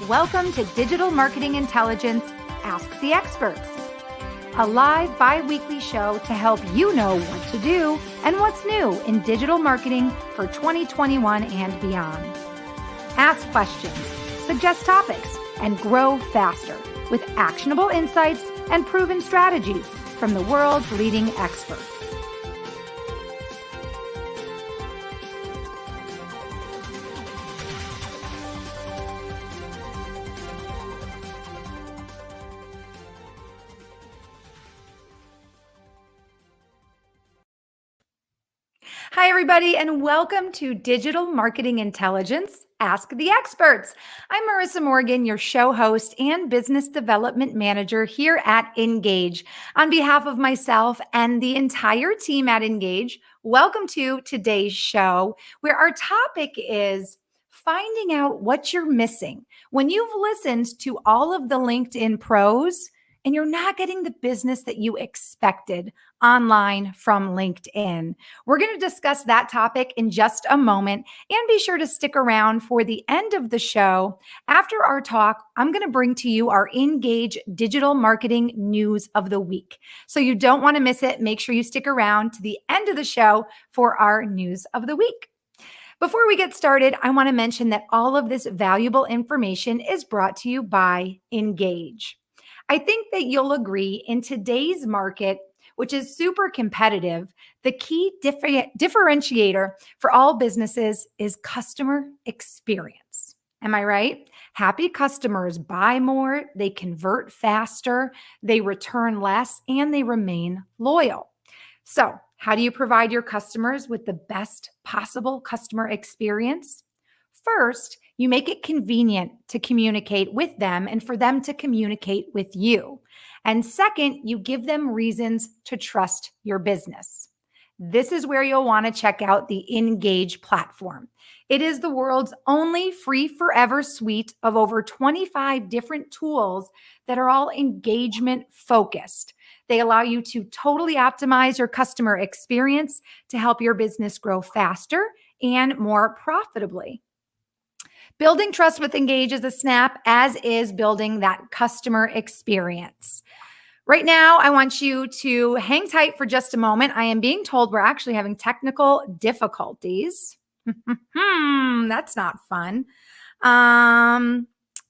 Welcome to Digital Marketing Intelligence Ask the Experts, a live bi-weekly show to help you know what to do and what's new in digital marketing for 2021 and beyond. Ask questions, suggest topics, and grow faster with actionable insights and proven strategies from the world's leading experts. Hi, everybody, and welcome to Digital Marketing Intelligence Ask the Experts. I'm Marissa Morgan, your show host and business development manager here at Engage. On behalf of myself and the entire team at Engage, welcome to today's show, where our topic is finding out what you're missing when you've listened to all of the LinkedIn pros and you're not getting the business that you expected online from LinkedIn. We're going to discuss that topic in just a moment, and be sure to stick around for the end of the show. After our talk, I'm going to bring to you our Engage Digital Marketing News of the Week. So you don't want to miss it. Make sure you stick around to the end of the show for our News of the Week. Before we get started, I want to mention that all of this valuable information is brought to you by Engage. I think that you'll agree in today's market, which is super competitive, the key differentiator for all businesses is customer experience. Am I right? Happy customers buy more, they convert faster, they return less, and they remain loyal. So, how do you provide your customers with the best possible customer experience? First, you make it convenient to communicate with them and for them to communicate with you. And second, you give them reasons to trust your business. This is where you'll want to check out the Engage platform. It is the world's only free forever suite of over 25 different tools that are all engagement focused. They allow you to totally optimize your customer experience to help your business grow faster and more profitably. Building trust with Engage is a snap, as is building that customer experience. Right now, I want you to hang tight for just a moment. I am being told we're actually having technical difficulties. That's not fun.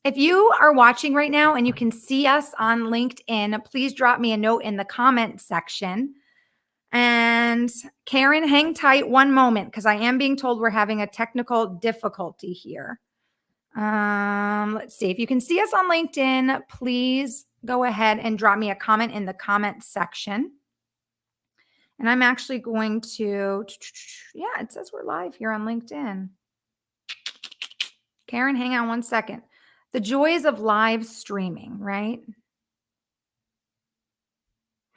If you are watching right now and you can see us on LinkedIn, please drop me a note in the comment section. And Karen, hang tight one moment because I am being told we're having a technical difficulty here. Let's see. If you can see us on LinkedIn, please go ahead and drop me a comment in the comment section. And I'm actually going to, yeah, it says we're live here on LinkedIn. Karen, hang on one second. The joys of live streaming, right?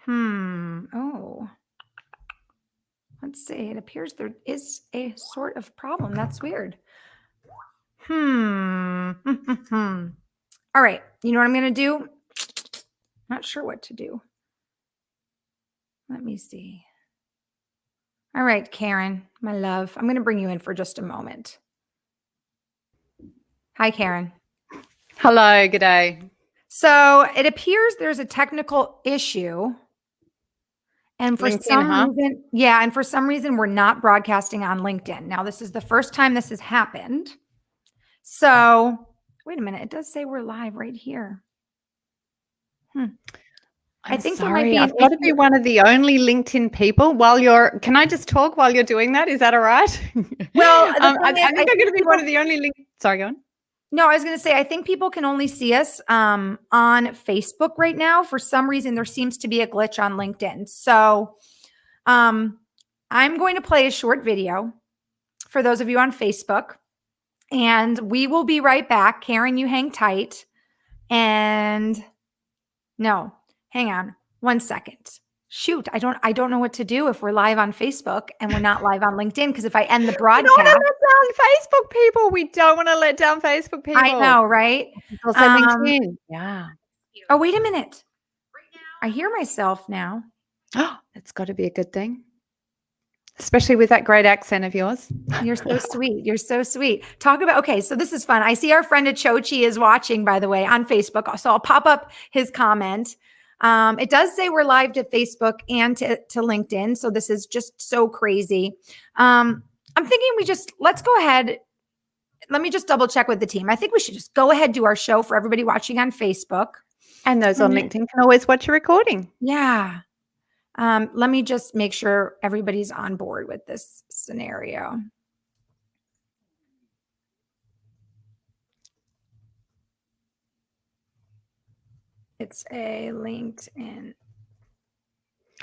Oh, let's see. It appears there is a sort of problem. That's weird. All right. You know what I'm going to do? Not sure what to do. Let me see. All right, Karen, my love, I'm going to bring you in for just a moment. Hi, Karen. Hello, good day. So it appears there's a technical issue. And for some reason, and for some reason, we're not broadcasting on LinkedIn. Now, this is the first time this has happened. So wait a minute. It does say we're live right here. I think sorry. I've got to be one of the only LinkedIn people can I just talk while you're doing that? Is that all right? Well, I think I'm going to be one of the only sorry, go on. No, I was going to say, I think people can only see us on Facebook right now. For some reason, there seems to be a glitch on LinkedIn. So I'm going to play a short video for those of you on Facebook. And we will be right back. Karen, you hang tight. And no, hang on one second. Shoot, I don't know what to do if we're live on Facebook and we're not live on LinkedIn, because if I end the broadcast. We don't want to let down Facebook people. We don't want to let down Facebook people. I know, right? Also LinkedIn. Yeah. Oh, wait a minute. I hear myself now. Oh, that's got to be a good thing. especially with that great accent of yours. You're so sweet. You're so sweet. Talk about, okay, so this is fun. I see our friend Achochi is watching, by the way, on Facebook. So I'll pop up his comment. It does say we're live to Facebook and to LinkedIn. So this is just so crazy. I'm thinking let's go ahead. Let me just double check with the team. I think we should just go ahead, do our show for everybody watching on Facebook. And those on LinkedIn can always watch a recording. Yeah. Let me just make sure everybody's on board with this scenario. It's a LinkedIn.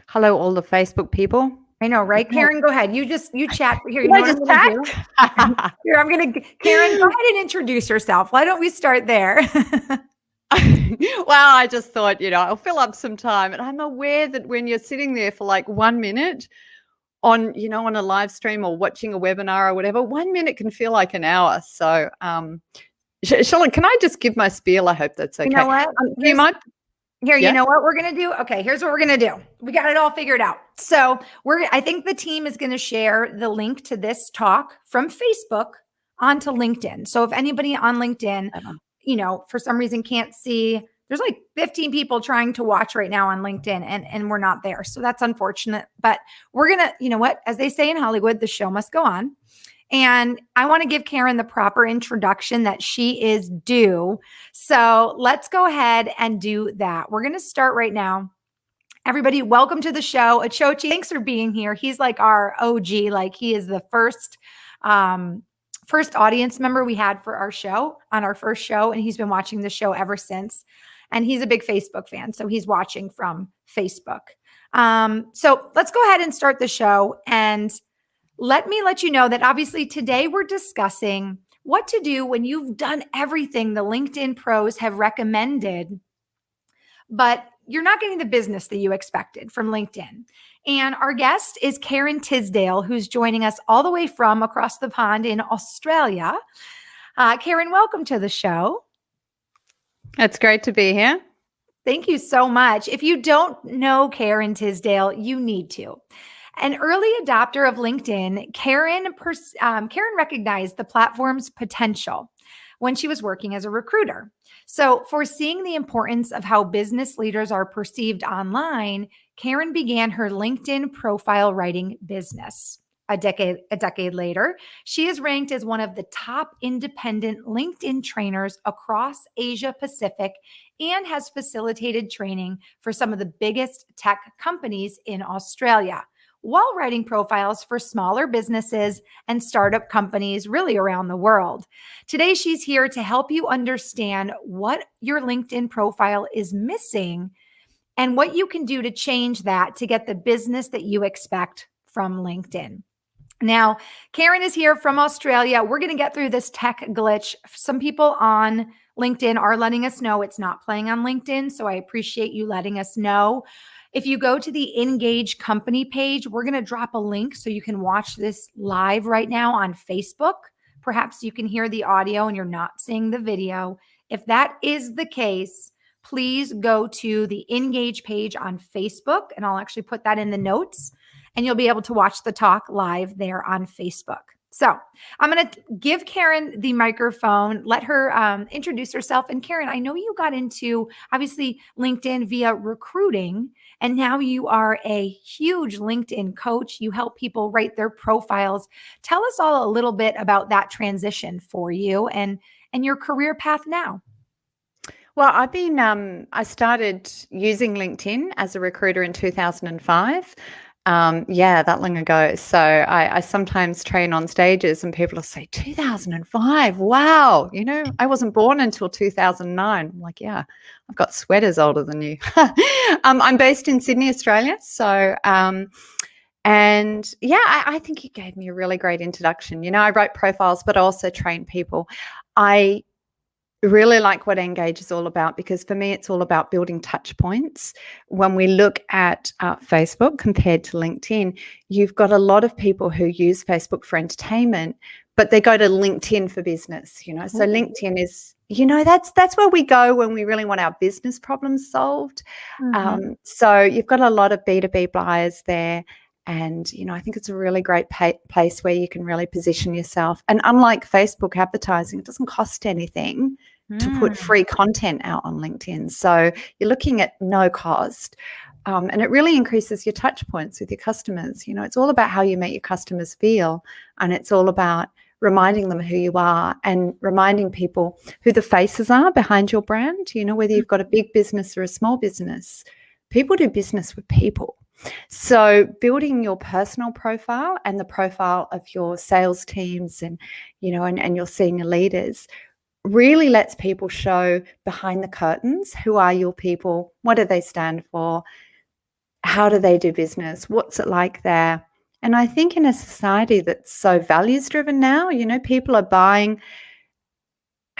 Hello, all the Facebook people. I know, right? Karen, go ahead. You chat here. You know what I'm going to do? Here, Karen, go ahead and introduce yourself. Why don't we start there? Well, I just thought, I'll fill up some time. And I'm aware that when you're sitting there for like 1 minute on a live stream or watching a webinar or whatever, 1 minute can feel like an hour. So, Charlotte, can I just give my spiel? I hope that's okay. You know what? Yeah? You know what we're going to do? Okay, here's what we're going to do. We got it all figured out. So I think the team is going to share the link to this talk from Facebook onto LinkedIn. So if anybody on LinkedIn, for some reason can't see, there's like 15 people trying to watch right now on LinkedIn and we're not there. So that's unfortunate, but we're going to, you know what, as they say in Hollywood, the show must go on. And I want to give Karen the proper introduction that she is due. So let's go ahead and do that. We're going to start right now. Everybody, welcome to the show. Achochi, thanks for being here. He's like our OG, like he is the first audience member we had for our show on our first show. And he's been watching the show ever since. And he's a big Facebook fan. So he's watching from Facebook. So let's go ahead and start the show. And let me let you know that obviously today we're discussing what to do when you've done everything the LinkedIn pros have recommended, but you're not getting the business that you expected from LinkedIn. And our guest is Karen Tisdale, who's joining us all the way from across the pond in Australia. Karen, welcome to the show. It's great to be here. Thank you so much. If you don't know Karen Tisdale, you need to. An early adopter of LinkedIn, Karen recognized the platform's potential when she was working as a recruiter. So, foreseeing the importance of how business leaders are perceived online, Karen began her LinkedIn profile writing business. A decade later, she is ranked as one of the top independent LinkedIn trainers across Asia Pacific and has facilitated training for some of the biggest tech companies in Australia, while writing profiles for smaller businesses and startup companies really around the world. Today, she's here to help you understand what your LinkedIn profile is missing and what you can do to change that to get the business that you expect from LinkedIn. Now, Karen is here from Australia. We're going to get through this tech glitch. Some people on LinkedIn are letting us know it's not playing on LinkedIn, so I appreciate you letting us know. If you go to the Engage Company page, we're going to drop a link so you can watch this live right now on Facebook. Perhaps you can hear the audio and you're not seeing the video. If that is the case, please go to the Engage page on Facebook, and I'll actually put that in the notes, and you'll be able to watch the talk live there on Facebook. So I'm going to give Karen the microphone, let her introduce herself. And Karen, I know you got into, obviously, LinkedIn via recruiting, and now you are a huge LinkedIn coach. You help people write their profiles. Tell us all a little bit about that transition for you and your career path now. Well, I started using LinkedIn as a recruiter in 2005. That long ago. So I sometimes train on stages and people will say, 2005, wow. I wasn't born until 2009. I'm like, yeah, I've got sweaters older than you. I'm based in Sydney, Australia. So, I think you gave me a really great introduction. I write profiles, but I also train people. I really like what Engage is all about, because for me, it's all about building touch points. When we look at Facebook compared to LinkedIn, you've got a lot of people who use Facebook for entertainment, but they go to LinkedIn for business, So LinkedIn is, that's where we go when we really want our business problems solved. So you've got a lot of B2B buyers there. And, I think it's a really great place where you can really position yourself. And unlike Facebook advertising, it doesn't cost anything to put free content out on LinkedIn. So you're looking at no cost. And it really increases your touch points with your customers. It's all about how you make your customers feel. And it's all about reminding them who you are and reminding people who the faces are behind your brand. Whether you've got a big business or a small business, people do business with people. So building your personal profile and the profile of your sales teams and your senior leaders really lets people show behind the curtains, who are your people, what do they stand for, how do they do business, what's it like there. And I think in a society that's so values driven now, people are buying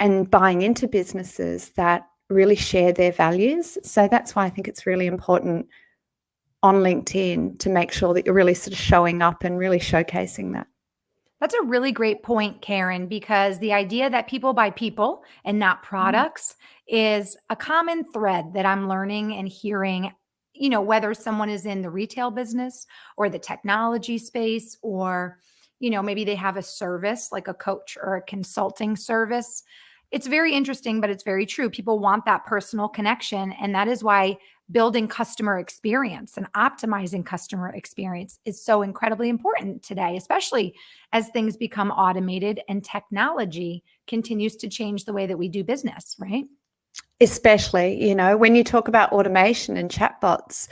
into businesses that really share their values. So that's why I think it's really important on LinkedIn to make sure that you're really sort of showing up and really showcasing that. That's a really great point, Karen, because the idea that people buy people and not products is a common thread that I'm learning and hearing, whether someone is in the retail business or the technology space, or, maybe they have a service like a coach or a consulting service. It's very interesting, but it's very true. People want that personal connection. And that is why building customer experience and optimizing customer experience is so incredibly important today, especially as things become automated and technology continues to change the way that we do business, right? Especially, when you talk about automation and chatbots,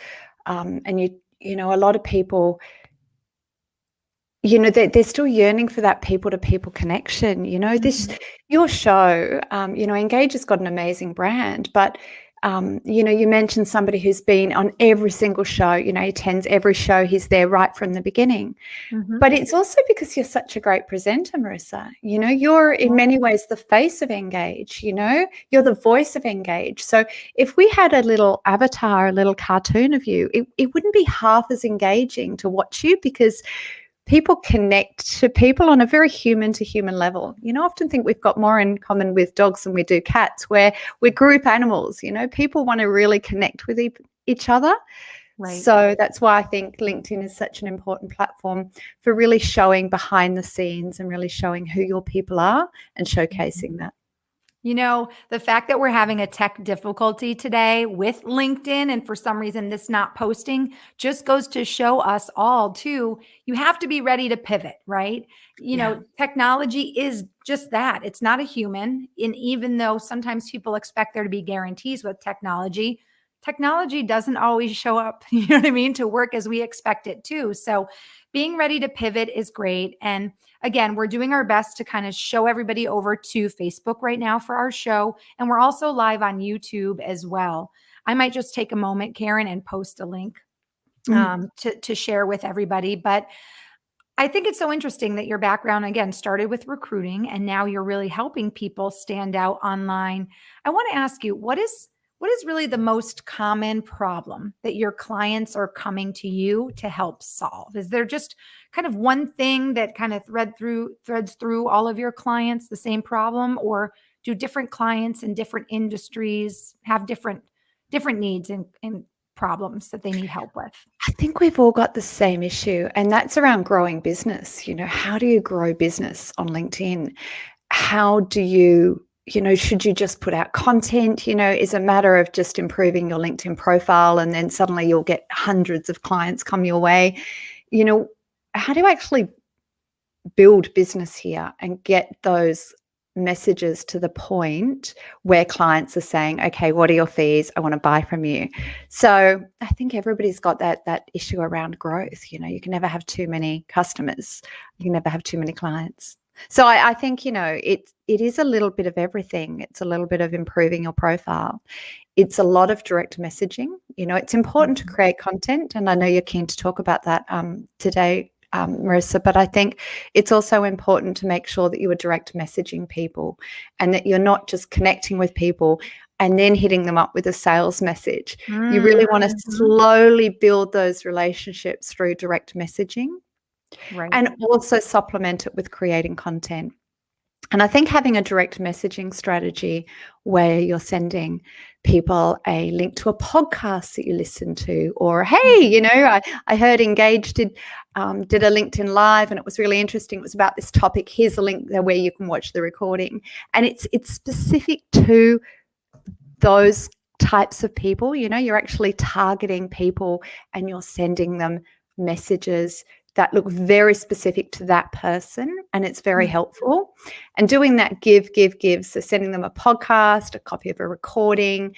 and a lot of people, they're still yearning for that people-to-people connection. Your show, Engage has got an amazing brand, but you mentioned somebody who's been on every single show, he attends every show, he's there right from the beginning. But it's also because you're such a great presenter, Marissa. You're in many ways the face of Engage, you're the voice of Engage. So if we had a little avatar, a little cartoon of you, it wouldn't be half as engaging to watch you, because people connect to people on a very human to human level. I often think we've got more in common with dogs than we do cats, where we're group animals. People want to really connect with each other. Right. So that's why I think LinkedIn is such an important platform for really showing behind the scenes and really showing who your people are and showcasing that. The fact that we're having a tech difficulty today with LinkedIn, and for some reason this not posting, just goes to show us all too, you have to be ready to pivot, right? Technology is just that. It's not a human. And even though sometimes people expect there to be guarantees with technology doesn't always show up, to work as we expect it to. So being ready to pivot is great. And again, we're doing our best to kind of show everybody over to Facebook right now for our show. And we're also live on YouTube as well. I might just take a moment, Karen, and post a link to share with everybody. But I think it's so interesting that your background, again, started with recruiting, and now you're really helping people stand out online. I want to ask you, what is really the most common problem that your clients are coming to you to help solve? Is there just kind of one thing that kind of threads through all of your clients, the same problem, or do different clients in different industries have different needs and problems that they need help with? I think we've all got the same issue, and that's around growing business. How do you grow business on LinkedIn? How do you should you just put out content? Is a matter of just improving your LinkedIn profile and then suddenly you'll get hundreds of clients come your way? How do you actually build business here and get those messages to the point where clients are saying, okay, what are your fees? I want to buy from you. So I think everybody's got that issue around growth. You can never have too many customers. You can never have too many clients. So I think, it is a little bit of everything. It's a little bit of improving your profile. It's a lot of direct messaging. It's important to create content. And I know you're keen to talk about that today, Marissa, but I think it's also important to make sure that you are direct messaging people and that you're not just connecting with people and then hitting them up with a sales message. You really want to slowly build those relationships through direct messaging. Right. And also supplement it with creating content. And I think having a direct messaging strategy where you're sending people a link to a podcast that you listen to, or hey, you know, I heard Engage did a LinkedIn Live and it was really interesting. It was about this topic. Here's a link there where you can watch the recording, and it's specific to those types of people. You know, you're actually targeting people and you're sending them messages that look very specific to that person, and it's very helpful. And doing that give, so sending them a podcast, a copy of a recording,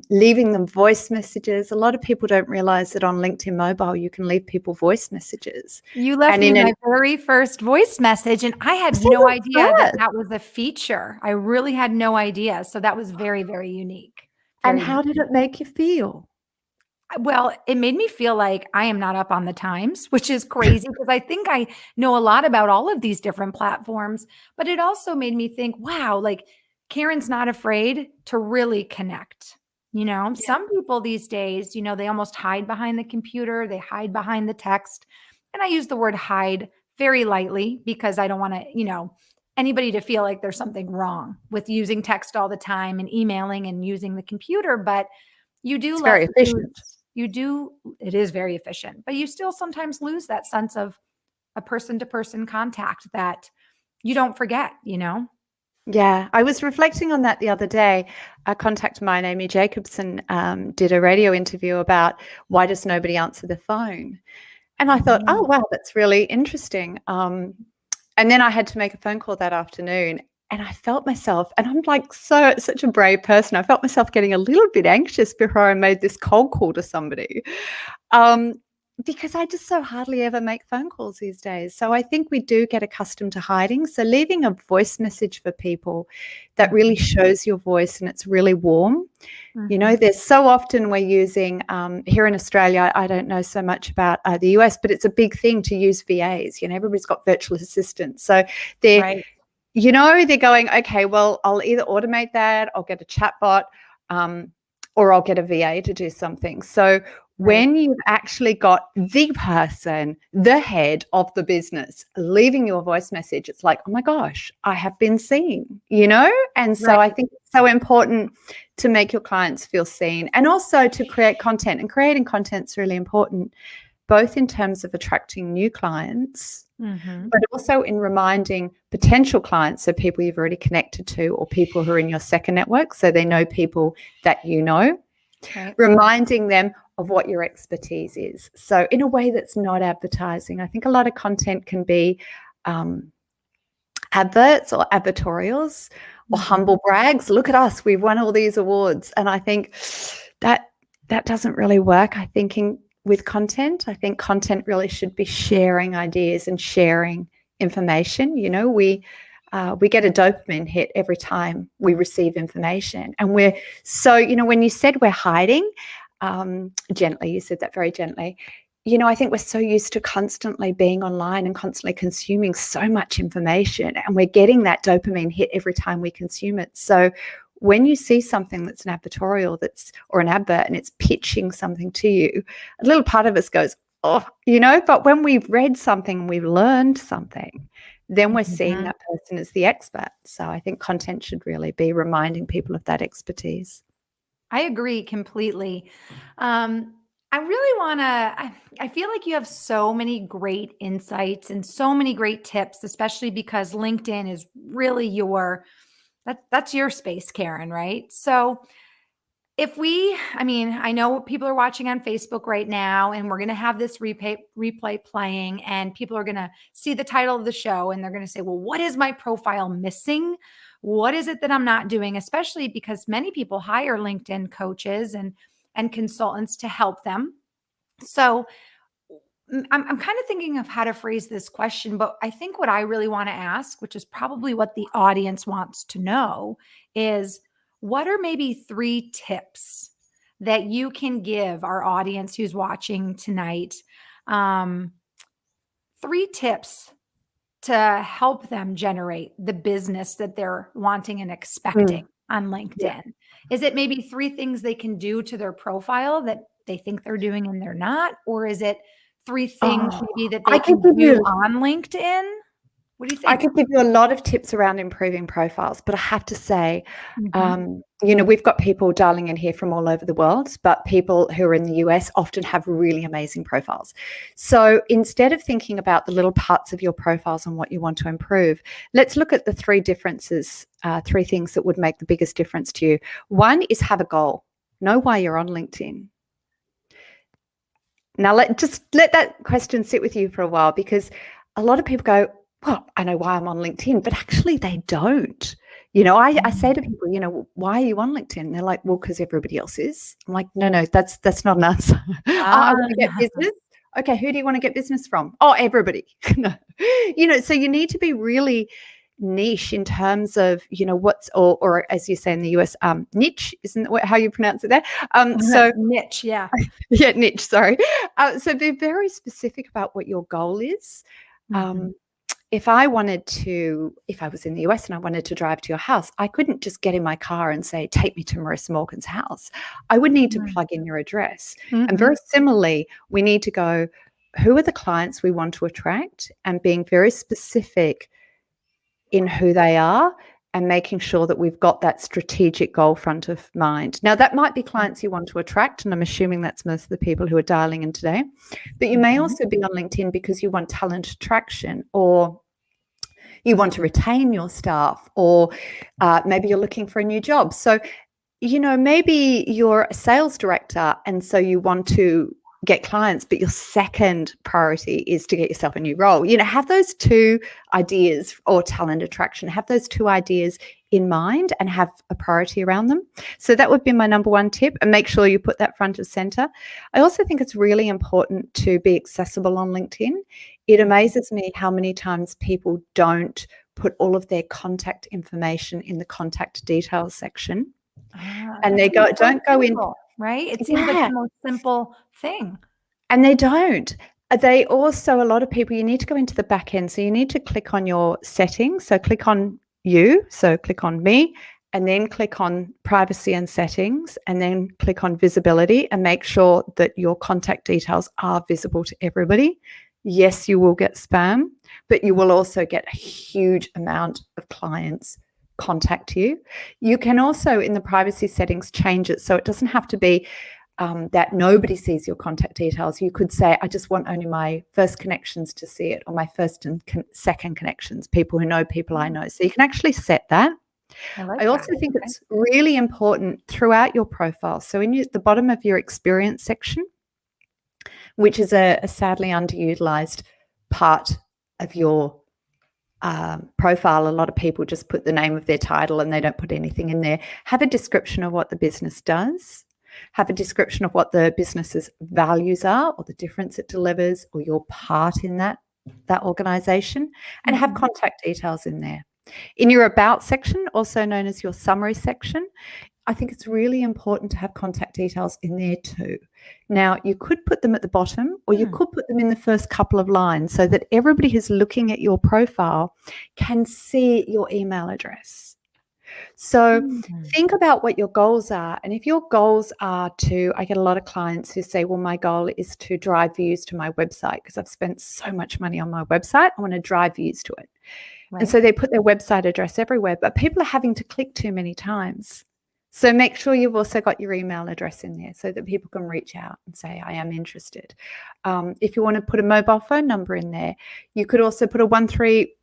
leaving them voice messages. A lot of people don't realize that on LinkedIn Mobile, you can leave people voice messages. You left me my very first voice message, and I had no idea that was a feature. I really had no idea. So that was very, very unique. And how did it make you feel? Well, it made me feel like I am not up on the times, which is crazy because I think I know a lot about all of these different platforms, but it also made me think, wow, like Karen's not afraid to really connect. You know, some people these days, you know, they almost hide behind the computer, they hide behind the text. And I use the word hide very lightly because I don't want to, you know, anybody to feel like there's something wrong with using text all the time and emailing and using the computer, but you do it's very efficient. It is very efficient, but you still sometimes lose that sense of a person-to-person contact that you don't forget, you know? Yeah, I was reflecting on that the other day. A contact of mine, Amy Jacobson, did a radio interview about why does nobody answer the phone? And I thought, oh, wow, that's really interesting. And then I had to make a phone call that afternoon. And I felt myself, and I'm like such a brave person. I felt myself getting a little bit anxious before I made this cold call to somebody, because I just so hardly ever make phone calls these days. So I think we do get accustomed to hiding. So leaving a voice message for people that really shows your voice and it's really warm. You know, there's so often we're using here in Australia, I don't know so much about the US, but it's a big thing to use VAs. You know, everybody's got virtual assistants. So they're you know, they're going, okay, well, I'll either automate that, I'll get a chatbot, or I'll get a VA to do something. So when you've actually got the person, the head of the business, leaving your voice message, it's like, oh my gosh, I have been seen, you know? And so I think it's so important to make your clients feel seen, and also to create content. And creating content is really important, both in terms of attracting new clients, but also in reminding potential clients, so people you've already connected to or people who are in your second network, so they know people that you know, reminding them of what your expertise is. So in a way that's not advertising. I think a lot of content can be adverts or advertorials or humble brags. Look at us, we've won all these awards. And I think that doesn't really work. I think with content, I think content really should be sharing ideas and sharing information. You know, we get a dopamine hit every time we receive information. And we're so, you know, when you said we're hiding, gently, you said that very gently, you know, I think we're so used to constantly being online and constantly consuming so much information, and we're getting that dopamine hit every time we consume it. So when you see something that's an advertorial or an advert and it's pitching something to you, a little part of us goes, oh, you know, but when we've read something and we've learned something, then we're seeing that person as the expert. So I think content should really be reminding people of that expertise. I agree completely. I really want to, I feel like you have so many great insights and so many great tips, especially because LinkedIn is really that's your space, Karen, right? So I know people are watching on Facebook right now, and we're going to have this replay playing, and people are going to see the title of the show and they're going to say, well, what is my profile missing? What is it that I'm not doing? Especially because many people hire LinkedIn coaches and consultants to help them. So I'm kind of thinking of how to phrase this question, but I think what I really want to ask, which is probably what the audience wants to know, is what are maybe 3 tips that you can give our audience who's watching tonight? 3 tips to help them generate the business that they're wanting and expecting on LinkedIn. Yeah. Is it maybe 3 things they can do to their profile that they think they're doing and they're not? Or is it 3 things maybe that they can do on LinkedIn What do you I think? could give you a lot of tips around improving profiles, but I have to say, Mhm. we've got people dialing in here from all over the world, but people who are in the US often have really amazing profiles. So instead of thinking about the little parts of your profiles and what you want to improve, let's look at the three differences, three things that would make the biggest difference to you. One is have a goal. Know why you're on LinkedIn. Now, let that question sit with you for a while, because a lot of people go, well, I know why I'm on LinkedIn, but actually they don't. I say to people, why are you on LinkedIn? And they're like, well, because everybody else is. I'm like, no, that's not an answer. Oh, I want to get Ah. business. Okay, who do you want to get business from? Oh, everybody. No. So you need to be really niche in terms of, what's, or as you say in the US, niche, isn't that how you pronounce it there? So Niche, yeah. yeah, niche, sorry. So be very specific about what your goal is. Mhm. If I was in the US and I wanted to drive to your house, I couldn't just get in my car and say, take me to Marissa Morgan's house. I would need to plug in your address. And Mhm. very similarly, we need to go, who are the clients we want to attract, and being very specific in who they are and making sure that we've got that strategic goal front of mind. Now, that might be clients you want to attract, and I'm assuming that's most of the people who are dialing in today. But you may Mhm. also be on LinkedIn because you want talent attraction, or you want to retain your staff, or maybe you're looking for a new job. So, maybe you're a sales director and so you want to get clients, but your second priority is to get yourself a new role. Have those two ideas, or talent attraction, have those two ideas in mind and have a priority around them. So that would be my number one tip, and make sure you put that front of center. I also think it's really important to be accessible on LinkedIn. It amazes me how many times people don't put all of their contact information in the contact details section. And That they seems so don't go in. simple, right? It seems like Yeah, the most simple thing. and they don't. They also, a lot of people, you need to go into the back end. So you need to click on your settings. So click on you. So click on me, and then click on privacy and settings, and then click on visibility, and make sure that your contact details are visible to everybody. Yes, you will get spam, but you will also get a huge amount of clients contact you. You can also, in the privacy settings, change it so it doesn't have to be that nobody sees your contact details. You could say, I just want only my first connections to see it, or my first and second connections, people who know people I know. So you can actually set that. I like I that. also think Okay. it's really important throughout your profile. So in the bottom of your experience section, which is a sadly underutilized part of your profile, a lot of people just put the name of their title and they don't put anything in there. Have a description of what the business does. Have a description of what the business's values are, or the difference it delivers, or your part in that organization, and have Mhm. contact details in there. In your about section, also known as your summary section, I think it's really important to have contact details in there too. Now, you could put them at the bottom, or you could put them in the first couple of lines, so that everybody who's looking at your profile can see your email address. So Mm. think about what your goals are. And if your goals are I get a lot of clients who say, well, my goal is to drive views to my website because I've spent so much money on my website. I want to drive views to it. And Right. so they put their website address everywhere, but people are having to click too many times. So make sure you've also got your email address in there so that people can reach out and say, I am interested. If you want to put a mobile phone number in there, you could also put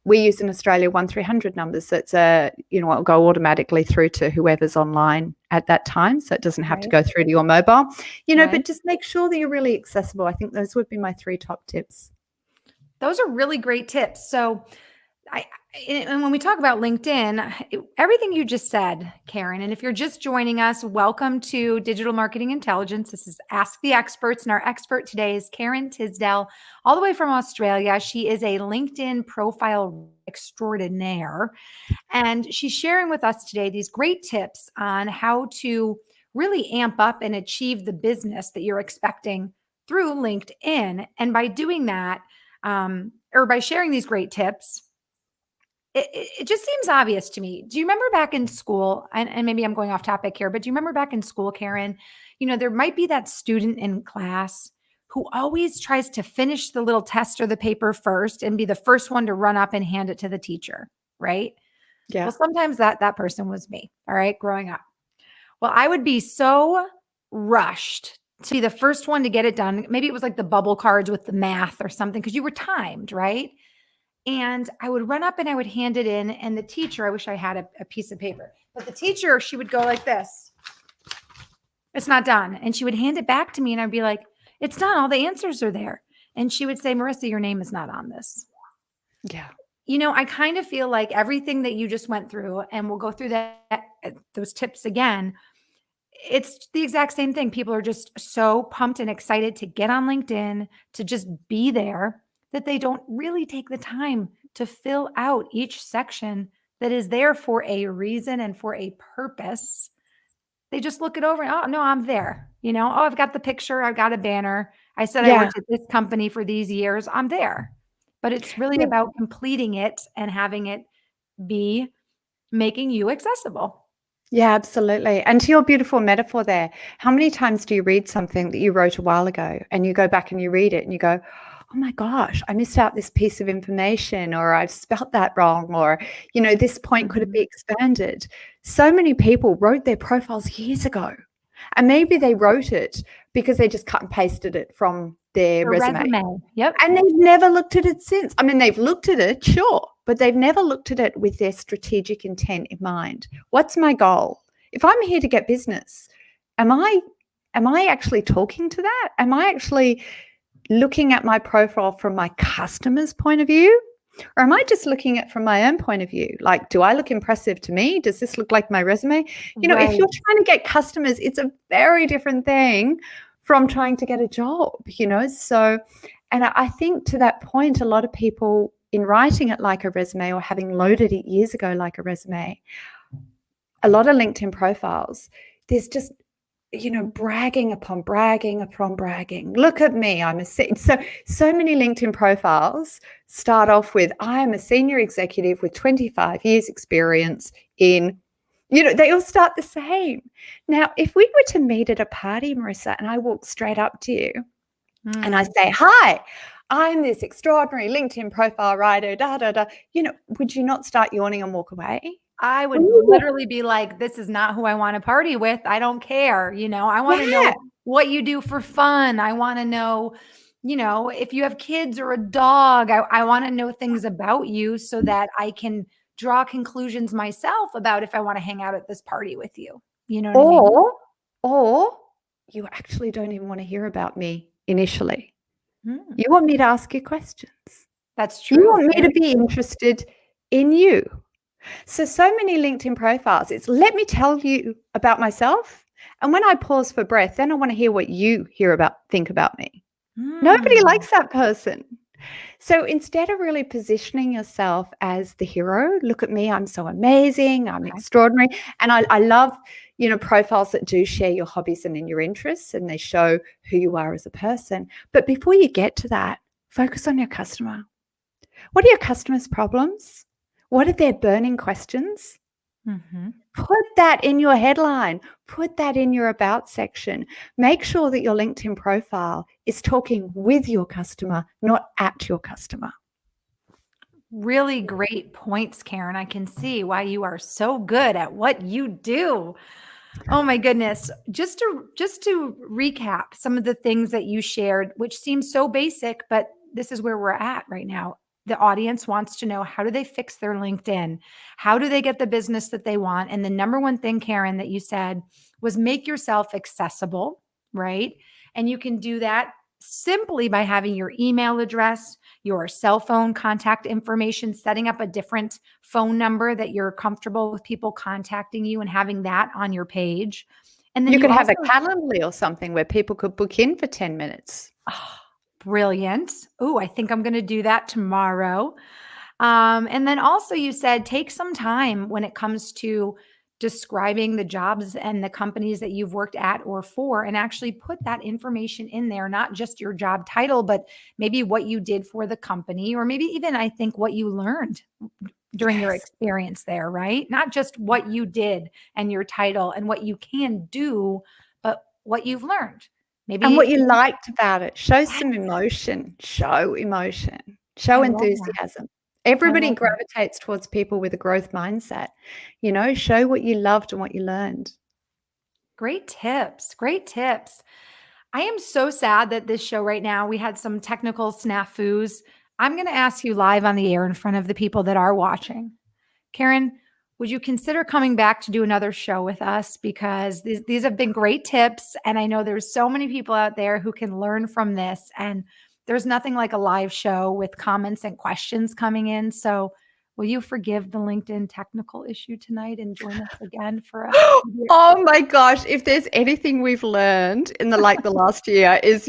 we use in Australia 1300 numbers. So it's it'll go automatically through to whoever's online at that time. So it doesn't have to Right. go through to your mobile, Right. but just make sure that you're really accessible. I think those would be my 3 top tips. Those are really great tips. So I and when we talk about LinkedIn, everything you just said, Karen, and if you're just joining us, welcome to Digital Marketing Intelligence. This is Ask the Experts, and our expert today is Karen Tisdale, all the way from Australia. She is a LinkedIn profile extraordinaire, and she's sharing with us today these great tips on how to really amp up and achieve the business that you're expecting through LinkedIn. And by doing that, or by sharing these great tips, it just seems obvious to me. Do you remember back in school, and maybe I'm going off topic here, but do you remember back in school, Karen, there might be that student in class who always tries to finish the little test or the paper first and be the first one to run up and hand it to the teacher, right? Yeah. Well, sometimes that person was me, all right, growing up. Well, I would be so rushed to be the first one to get it done. Maybe it was like the bubble cards with the math or something because you were timed, right? And I would run up and I would hand it in. And the teacher, I wish I had a piece of paper, but the teacher, she would go like this. It's not done. And she would hand it back to me and I'd be like, it's done. All the answers are there. And she would say, Marissa, your name is not on this. Yeah. I kind of feel like everything that you just went through, and we'll go through those tips again. It's the exact same thing. People are just so pumped and excited to get on LinkedIn, to just be there, that they don't really take the time to fill out each section that is there for a reason and for a purpose. They just look it over and, oh, no, I'm there. Oh, I've got the picture. I've got a banner. I said I worked at this company for these years. I'm there. But it's really about completing it and having it be making you accessible. Yeah, absolutely. And to your beautiful metaphor there, how many times do you read something that you wrote a while ago and you go back and you read it and you go, oh my gosh, I missed out this piece of information, or I've spelt that wrong, or, this point could have been expanded. So many people wrote their profiles years ago, and maybe they wrote it because they just cut and pasted it from their resume. Yep. And they've never looked at it since. I mean, they've looked at it, sure, but they've never looked at it with their strategic intent in mind. What's my goal? If I'm here to get business, am I actually talking to that? Am I actually looking at my profile from my customer's point of view? Or am I just looking at it from my own point of view? Like, do I look impressive to me? Does this look like my resume? If you're trying to get customers, it's a very different thing from trying to get a job, So, and I think to that point, a lot of people in writing it like a resume or having loaded it years ago like a resume, a lot of LinkedIn profiles, there's just, bragging upon bragging. Look at me, I'm a so many LinkedIn profiles start off with, I am a senior executive with 25 years experience in, they all start the same. Now, if we were to meet at a party, Marissa, and I walk straight up to you and I say, hi, I'm this extraordinary LinkedIn profile writer, would you not start yawning and walk away? I would literally be like, this is not who I want to party with. I don't care. I want to know what you do for fun. I want to know, if you have kids or a dog. I want to know things about you so that I can draw conclusions myself about if I want to hang out at this party with you. You know what I mean? Or you actually don't even want to hear about me initially. You want me to ask you questions. That's true. You want me to be interested in you. So many LinkedIn profiles, it's let me tell you about myself. And when I pause for breath, then I want to hear what you think about me. Nobody likes that person. So instead of really positioning yourself as the hero, look at me, I'm so amazing, I'm extraordinary. And I love, profiles that do share your hobbies and in your interests, and they show who you are as a person. But before you get to that, focus on your customer. What are your customers' problems? What are their burning questions? Put that in your headline. Put that in your about section. Make sure that your LinkedIn profile is talking with your customer, not at your customer. Really great points, Karen. I can see why you are so good at what you do. Oh my goodness. Just to recap some of the things that you shared, which seems so basic, but this is where we're at right now. The audience wants to know, how do they fix their LinkedIn? How do they get the business that they want? And the number one thing, Karen, that you said was make yourself accessible, right? And you can do that simply by having your email address, your cell phone contact information, setting up a different phone number that you're comfortable with people contacting you and having that on your page. And then you could have a Calendly or something where people could book in for 10 minutes. Oh, brilliant. Oh, I think I'm going to do that tomorrow. And then also you said, take some time when it comes to describing the jobs and the companies that you've worked at or for, and actually put that information in there, not just your job title, but maybe what you did for the company, or maybe even, I think, what you learned during your experience there, right? Not just what you did and your title and what you can do, but what you've learned. Maybe And what you liked about it. Show some emotion. Show emotion. I Show love that. enthusiasm. I Everybody love that. gravitates towards people with a growth mindset. Show what you loved and what you learned. Great tips. Great tips. I am so sad that this show right now, we had some technical snafus. I'm going to ask you live on the air in front of the people that are watching. Karen, would you consider coming back to do another show with us? Because these have been great tips. And I know there's so many people out there who can learn from this. And there's nothing like a live show with comments and questions coming in. So will you forgive the LinkedIn technical issue tonight and join us again for a Oh my gosh, if there's anything we've learned in the last year is,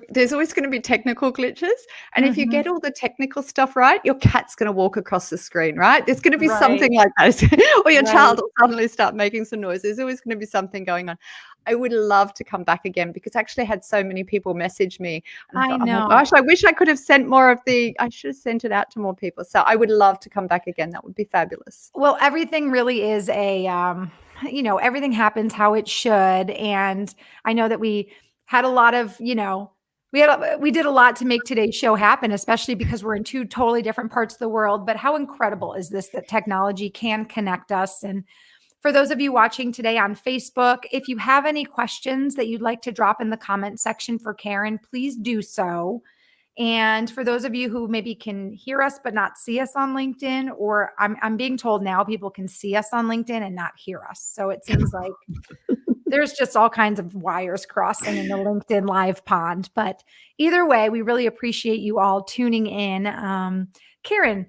there's always going to be technical glitches. And if you get all the technical stuff right, your cat's going to walk across the screen, right? There's going to be something like that. Or your child will suddenly start making some noise. There's always going to be something going on. I would love to come back again because I actually had so many people message me. And I thought, oh my gosh, I wish I could have sent I should have sent it out to more people. So I would love to come back again. That would be fabulous. Well, everything really is everything happens how it should. And I know that we had a lot of, we did a lot to make today's show happen, especially because we're in two totally different parts of the world. But how incredible is this that technology can connect us? And for those of you watching today on Facebook, if you have any questions that you'd like to drop in the comment section for Karen, please do so. And for those of you who maybe can hear us but not see us on LinkedIn, or I'm being told now people can see us on LinkedIn and not hear us. So it seems like there's just all kinds of wires crossing in the LinkedIn live pond. But either way, we really appreciate you all tuning in. Karen,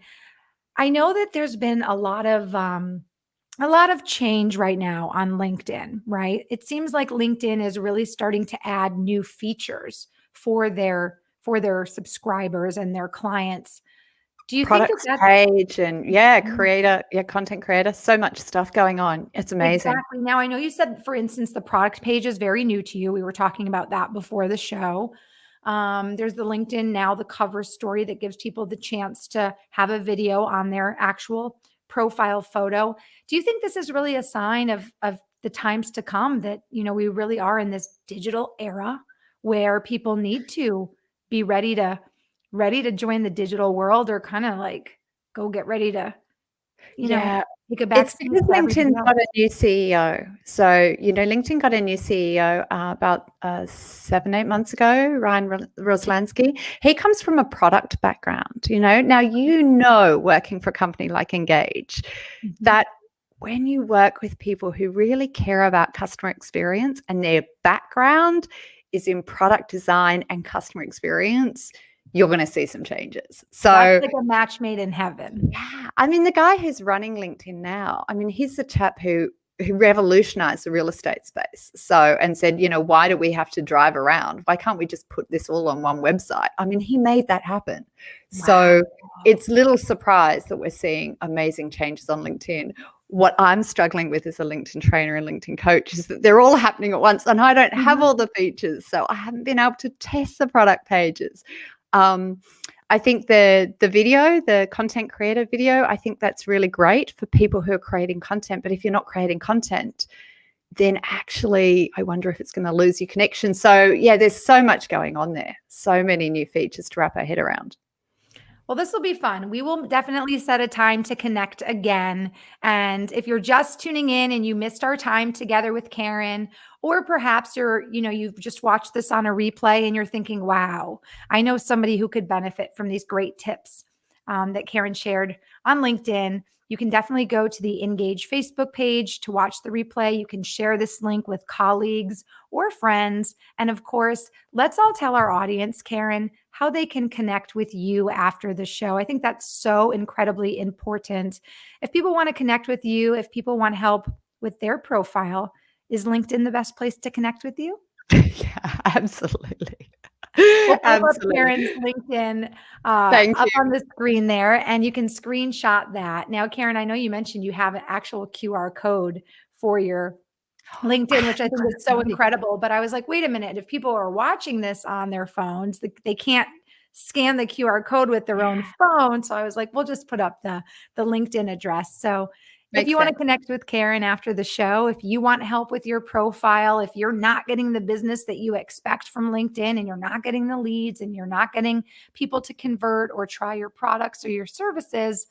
I know that there's been a lot of change right now on LinkedIn, right? It seems like LinkedIn is really starting to add new features for their subscribers and their clients. Do you Products think page and creator, content creator, so much stuff going on. It's amazing. Exactly. Now, I know you said, for instance, the product page is very new to you. We were talking about that before the show. There's the LinkedIn Now, the cover story that gives people the chance to have a video on their actual profile photo. Do you think this is really a sign of the times to come that, we really are in this digital era where people need to be ready to join the digital world, or kind of like go get ready to, take a back It's seat because to everything LinkedIn's else. got a new CEO. So, LinkedIn got a new CEO about 7-8 months ago, Ryan Roslansky. He comes from a product background, Now, working for a company like Engage, that when you work with people who really care about customer experience and their background is in product design and customer experience, you're going to see some changes. So that's like a match made in heaven. Yeah. I mean, the guy who's running LinkedIn now, he's the chap who revolutionized the real estate space. And said, why do we have to drive around? Why can't we just put this all on one website? He made that happen. Wow. So it's little surprise that we're seeing amazing changes on LinkedIn. What I'm struggling with as a LinkedIn trainer and LinkedIn coach is that they're all happening at once and I don't have all the features. So I haven't been able to test the product pages. I think the video, the content creator video, I think that's really great for people who are creating content. But if you're not creating content, then actually I wonder if it's going to lose your connection. So there's so much going on there. So many new features to wrap our head around. Well, this will be fun. We will definitely set a time to connect again. And if you're just tuning in and you missed our time together with Karen, or perhaps you've just watched this on a replay and you're thinking, wow, I know somebody who could benefit from these great tips that Karen shared on LinkedIn, you can definitely go to the Engage Facebook page to watch the replay. You can share this link with colleagues or friends. And of course, let's all tell our audience, Karen, how they can connect with you after the show. I think that's so incredibly important. If people want to connect with you, if people want help with their profile, is LinkedIn the best place to connect with you? Yeah, absolutely. We'll put up Karen's LinkedIn up on the screen there, and you can screenshot that. Now, Karen, I know you mentioned you have an actual QR code for your LinkedIn, which I think is so incredible. But I was like, wait a minute, if people are watching this on their phones, they can't scan the QR code with their own phone. So I was like, we'll just put up the LinkedIn address. So If Makes you want to sense. connect with Karen after the show, if you want help with your profile, if you're not getting the business that you expect from LinkedIn and you're not getting the leads and you're not getting people to convert or try your products or your services,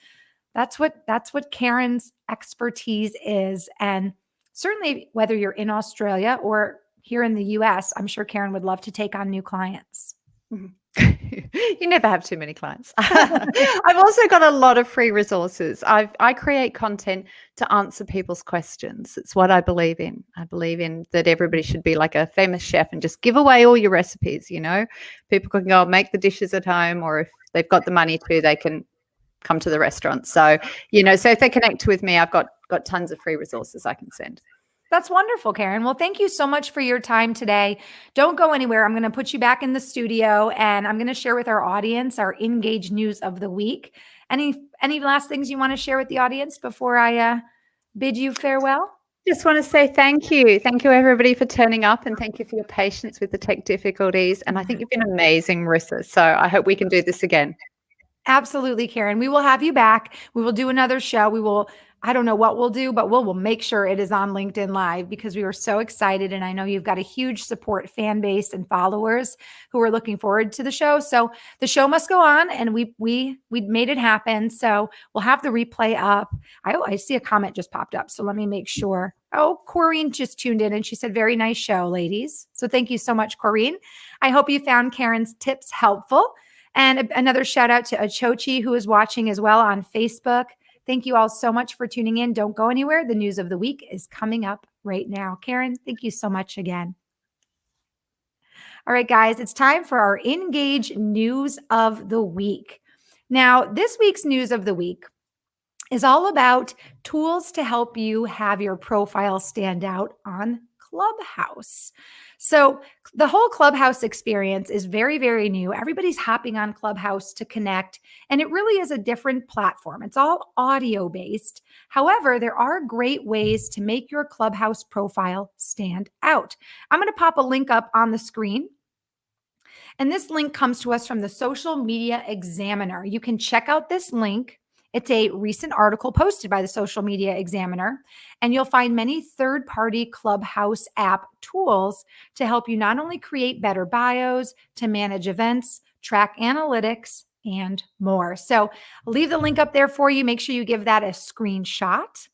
that's what Karen's expertise is. And certainly whether you're in Australia or here in the US, I'm sure Karen would love to take on new clients. Mhm. You never have too many clients. I've also got a lot of free resources. I create content to answer people's questions. It's what I believe in. I believe in that everybody should be like a famous chef and just give away all your recipes, you know. People can go and make the dishes at home, or if they've got the money to, they can come to the restaurant. So, you know, so if they connect with me, I've got tons of free resources I can send. That's wonderful, Karen. Well, thank you so much for your time today. Don't go anywhere. I'm going to put you back in the studio and I'm going to share with our audience our Engage news of the week. Any last things you want to share with the audience before I bid you farewell? Just want to say thank you. Thank you, everybody, for turning up, and thank you for your patience with the tech difficulties. And I think you've been amazing, Marissa. So I hope we can do this again. Absolutely, Karen. We will have you back. We will do another show. I don't know what we'll do, but we'll make sure it is on LinkedIn Live because we were so excited. And I know you've got a huge support fan base and followers who are looking forward to the show. So the show must go on and we made it happen. So we'll have the replay up. I see a comment just popped up. So let me make sure. Oh, Corrine just tuned in and she said, very nice show, ladies. So thank you so much, Corrine. I hope you found Karen's tips helpful. And another shout out to Achochi, who is watching as well on Facebook. Thank you all so much for tuning in. Don't go anywhere. The news of the week is coming up right now. Karen, thank you so much again. All right, guys, it's time for our Engage news of the week. Now, this week's news of the week is all about tools to help you have your profile stand out on Clubhouse. So the whole Clubhouse experience is very, very new. Everybody's hopping on Clubhouse to connect, and it really is a different platform. It's all audio based. However, there are great ways to make your Clubhouse profile stand out. I'm going to pop a link up on the screen. And this link comes to us from the Social Media Examiner. You can check out this link. It's a recent article posted by the Social Media Examiner, and you'll find many third-party Clubhouse app tools to help you not only create better bios, to manage events, track analytics, and more. So I'll leave the link up there for you. Make sure you give that a screenshot.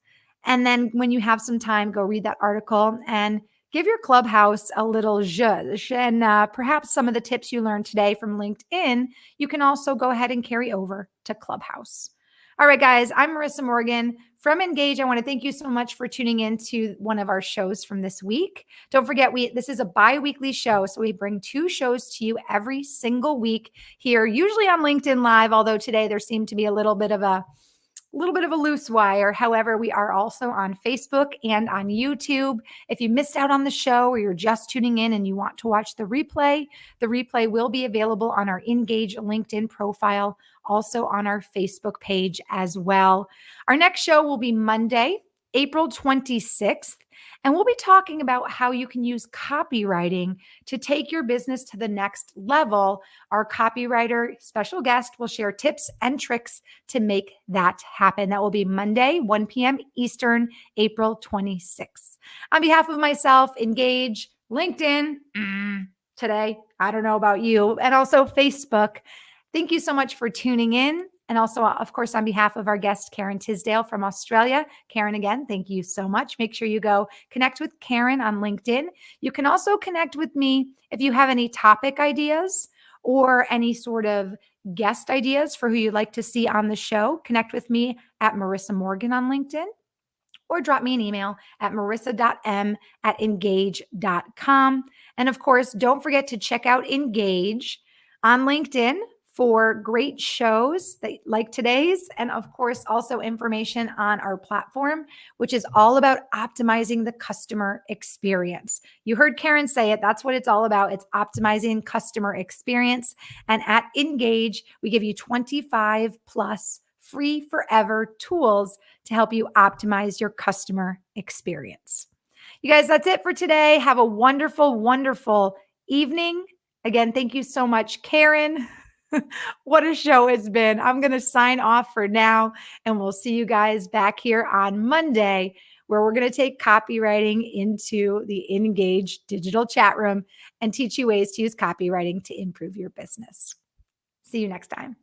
And then when you have some time, go read that article and give your Clubhouse a little zhuzh. And perhaps some of the tips you learned today from LinkedIn, you can also go ahead and carry over to Clubhouse. All right, guys, I'm Marissa Morgan from Engage. I want to thank you so much for tuning in to one of our shows from this week. Don't forget, this is a bi-weekly show, so we bring 2 shows to you every single week here, usually on LinkedIn Live, although today there seemed to be a little bit of a loose wire. However, we are also on Facebook and on YouTube. If you missed out on the show or you're just tuning in and you want to watch the replay will be available on our Engage LinkedIn profile, also on our Facebook page as well. Our next show will be Monday, April 26th. And we'll be talking about how you can use copywriting to take your business to the next level. Our copywriter special guest will share tips and tricks to make that happen. That will be Monday, 1 p.m. Eastern, April 26th. On behalf of myself, Engage, LinkedIn, today, I don't know about you, and also Facebook, thank you so much for tuning in. And also, of course, on behalf of our guest, Karen Tisdale from Australia. Karen, again, thank you so much. Make sure you go connect with Karen on LinkedIn. You can also connect with me if you have any topic ideas or any sort of guest ideas for who you'd like to see on the show. Connect with me at Marissa Morgan on LinkedIn or drop me an email at marissa.m@engage.com. And of course, don't forget to check out Engage on LinkedIn for great shows like today's, and of course, also information on our platform, which is all about optimizing the customer experience. You heard Karen say it. That's what it's all about. It's optimizing customer experience. And at Engage, we give you 25 plus free forever tools to help you optimize your customer experience. You guys, that's it for today. Have a wonderful, wonderful evening. Again, thank you so much, Karen. What a show it's been. I'm going to sign off for now, and we'll see you guys back here on Monday, where we're going to take copywriting into the Engage digital chat room and teach you ways to use copywriting to improve your business. See you next time.